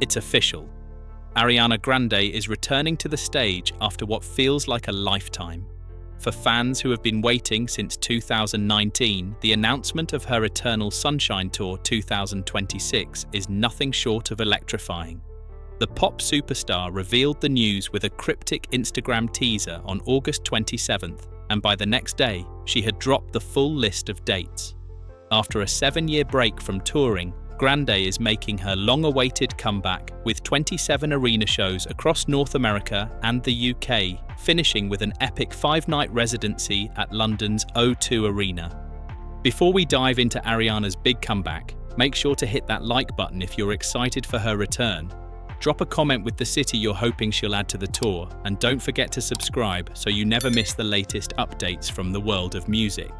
It's official. Ariana Grande is returning to the stage after what feels like a lifetime. For fans who have been waiting since 2019, the announcement of her Eternal Sunshine Tour 2026 is nothing short of electrifying. The pop superstar revealed the news with a cryptic Instagram teaser on August 27th, and by the next day, she had dropped the full list of dates. After a 7-year break from touring, Grande is making her long-awaited comeback with 27 arena shows across North America and the UK, finishing with an epic 5-night residency at London's O2 Arena. Before we dive into Ariana's big comeback, make sure to hit that like button if you're excited for her return. Drop a comment with the city you're hoping she'll add to the tour, and don't forget to subscribe so you never miss the latest updates from the world of music.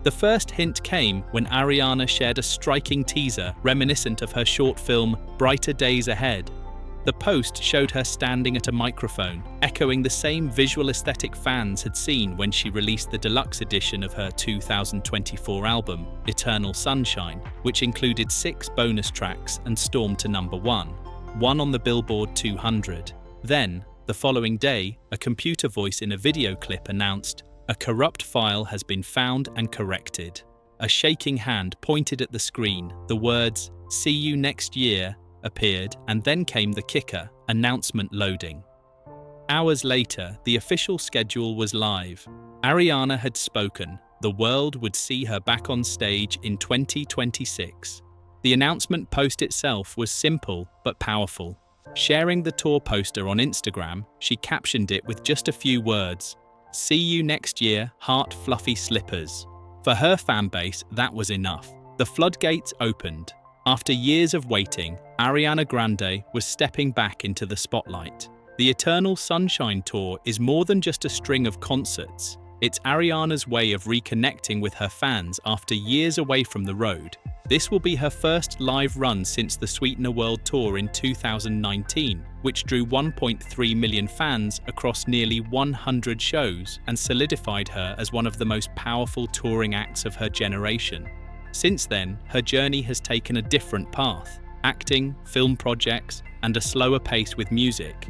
The first hint came when Ariana shared a striking teaser reminiscent of her short film Brighter Days Ahead. The post showed her standing at a microphone, echoing the same visual aesthetic fans had seen when she released the deluxe edition of her 2024 album, Eternal Sunshine, which included 6 bonus tracks and stormed to number 1 on the Billboard 200. Then, the following day, a computer voice in a video clip announced, "A corrupt file has been found and corrected." A shaking hand pointed at the screen. The words, "See you next year," appeared, and then came the kicker, announcement loading. Hours later, the official schedule was live. Ariana had spoken. The world would see her back on stage in 2026. The announcement post itself was simple but powerful. Sharing the tour poster on Instagram, she captioned it with just a few words, "See you next year, heart fluffy slippers." For her fanbase, that was enough. The floodgates opened. After years of waiting, Ariana Grande was stepping back into the spotlight. The Eternal Sunshine Tour is more than just a string of concerts. It's Ariana's way of reconnecting with her fans after years away from the road. This will be her first live run since the Sweetener World Tour in 2019, which drew 1.3 million fans across nearly 100 shows and solidified her as one of the most powerful touring acts of her generation. Since then, her journey has taken a different path: acting, film projects, and a slower pace with music.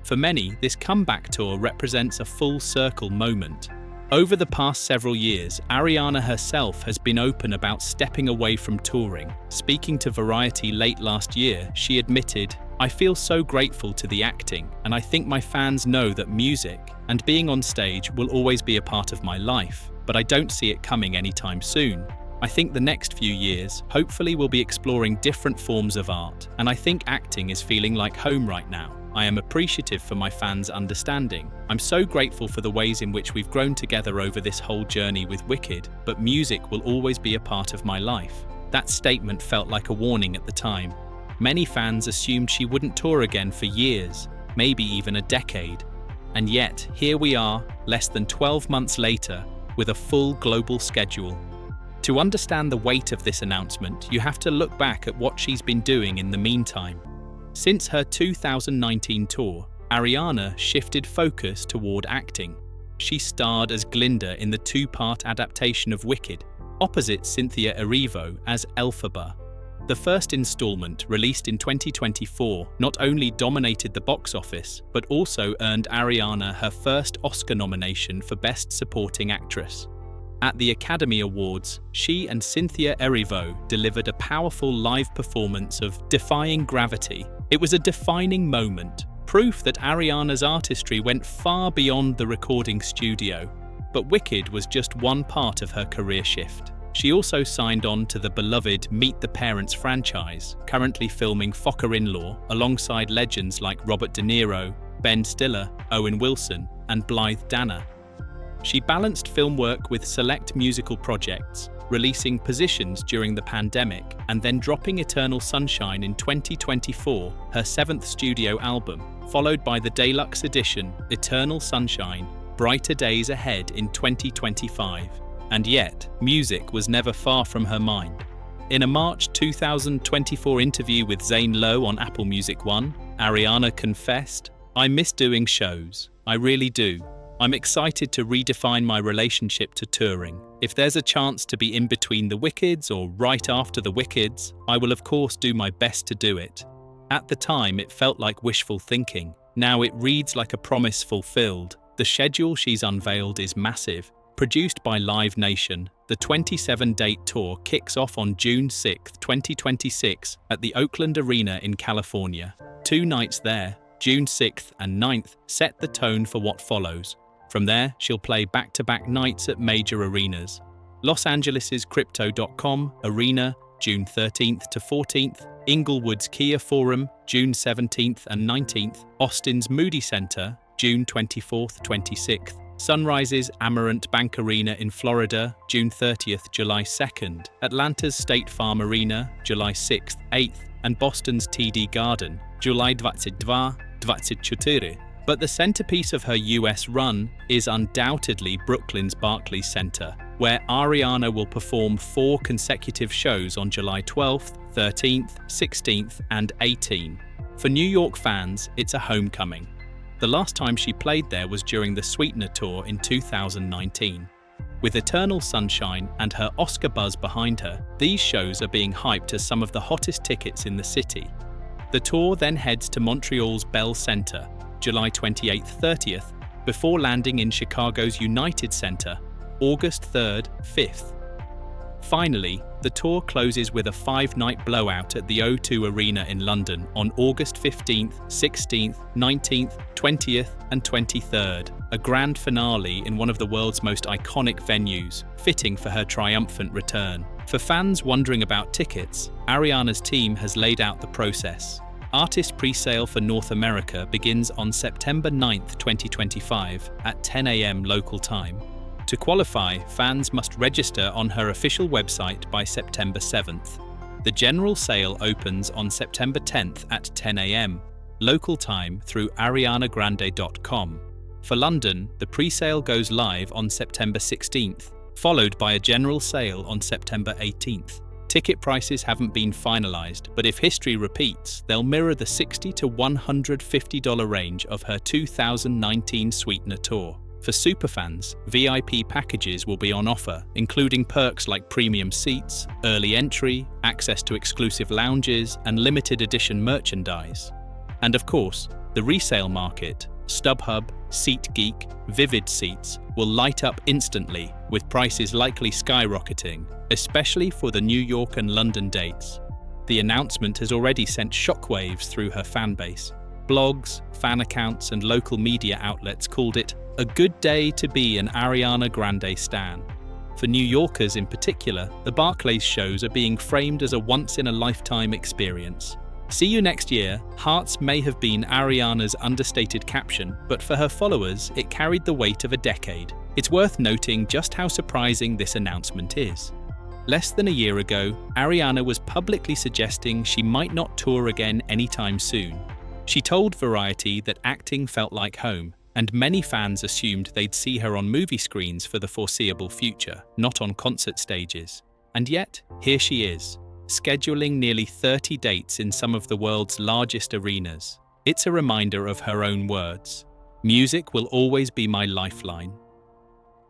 For many, this comeback tour represents a full circle moment. Over the past several years, Ariana herself has been open about stepping away from touring. Speaking to Variety late last year, she admitted, "I feel so grateful to the acting, and I think my fans know that music and being on stage will always be a part of my life, but I don't see it coming anytime soon. I think the next few years, hopefully we'll be exploring different forms of art, and I think acting is feeling like home right now. I am appreciative for my fans' understanding. I'm so grateful for the ways in which we've grown together over this whole journey with Wicked, but music will always be a part of my life." That statement felt like a warning at the time. Many fans assumed she wouldn't tour again for years, maybe even a decade. And yet, here we are, less than 12 months later, with a full global schedule. To understand the weight of this announcement, you have to look back at what she's been doing in the meantime. Since her 2019 tour, Ariana shifted focus toward acting. She starred as Glinda in the 2-part adaptation of Wicked, opposite Cynthia Erivo as Elphaba. The first installment, released in 2024, not only dominated the box office, but also earned Ariana her first Oscar nomination for Best Supporting Actress. At the Academy Awards, she and Cynthia Erivo delivered a powerful live performance of Defying Gravity. It was a defining moment, proof that Ariana's artistry went far beyond the recording studio. But Wicked was just one part of her career shift. She also signed on to the beloved Meet the Parents franchise, currently filming Focker-in-Law alongside legends like Robert De Niro, Ben Stiller, Owen Wilson, and Blythe Danner. She balanced film work with select musical projects, releasing Positions during the pandemic and then dropping Eternal Sunshine in 2024, her 7th studio album, followed by the deluxe edition, Eternal Sunshine, Brighter Days Ahead in 2025. And yet, music was never far from her mind. In a March 2024 interview with Zane Lowe on Apple Music One, Ariana confessed, "I miss doing shows. I really do. I'm excited to redefine my relationship to touring. If there's a chance to be in between the Wickeds or right after the Wickeds, I will of course do my best to do it." At the time, it felt like wishful thinking. Now it reads like a promise fulfilled. The schedule she's unveiled is massive. Produced by Live Nation, the 27-date tour kicks off on June 6, 2026 at the Oakland Arena in California. 2 nights there, June 6th and 9th, set the tone for what follows. From there, she'll play back-to-back nights at major arenas. Los Angeles' Crypto.com Arena, June 13th to 14th, Inglewood's Kia Forum, June 17th and 19th, Austin's Moody Center, June 24th, 26th, Sunrise's Amarant Bank Arena in Florida, June 30th, July 2nd, Atlanta's State Farm Arena, July 6th, 8th, and Boston's TD Garden, July 22-24. But the centerpiece of her US run is undoubtedly Brooklyn's Barclays Center, where Ariana will perform 4 consecutive shows on July 12th, 13th, 16th, and 18th. For New York fans, it's a homecoming. The last time she played there was during the Sweetener Tour in 2019. With Eternal Sunshine and her Oscar buzz behind her, these shows are being hyped as some of the hottest tickets in the city. The tour then heads to Montreal's Bell Center, July 28th-30th, before landing in Chicago's United Center, August 3rd, 5th. Finally, the tour closes with a 5-night blowout at the O2 Arena in London on August 15th, 16th, 19th, 20th, and 23rd, a grand finale in one of the world's most iconic venues, fitting for her triumphant return. For fans wondering about tickets, Ariana's team has laid out the process. Artist presale for North America begins on September 9th, 2025 at 10 a.m. local time. To qualify, fans must register on her official website by September 7th. The general sale opens on September 10th at 10 a.m. local time through arianagrande.com. For London, the presale goes live on September 16th, followed by a general sale on September 18th. Ticket prices haven't been finalized, but if history repeats, they'll mirror the $60 to $150 range of her 2019 Sweetener Tour. For superfans, VIP packages will be on offer, including perks like premium seats, early entry, access to exclusive lounges, and limited edition merchandise. And of course, the resale market, StubHub, SeatGeek, Vivid Seats, will light up instantly, with prices likely skyrocketing, especially for the New York and London dates. The announcement has already sent shockwaves through her fanbase. Blogs, fan accounts, and local media outlets called it a good day to be an Ariana Grande stan. For New Yorkers in particular, the Barclays shows are being framed as a once-in-a-lifetime experience. "See you next year" hearts may have been Ariana's understated caption, but for her followers, it carried the weight of a decade. It's worth noting just how surprising this announcement is. Less than a year ago, Ariana was publicly suggesting she might not tour again anytime soon. She told Variety that acting felt like home, and many fans assumed they'd see her on movie screens for the foreseeable future, not on concert stages. And yet, here she is, scheduling nearly 30 dates in some of the world's largest arenas. It's a reminder of her own words. "Music will always be my lifeline."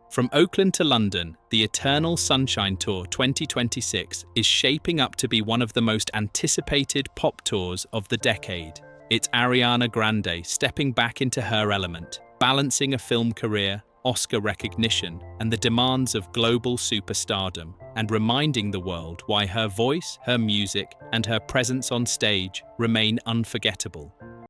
From Oakland to London, the Eternal Sunshine Tour 2026 is shaping up to be one of the most anticipated pop tours of the decade. It's Ariana Grande stepping back into her element, balancing a film career, Oscar recognition, and the demands of global superstardom, and reminding the world why her voice, her music, and her presence on stage remain unforgettable.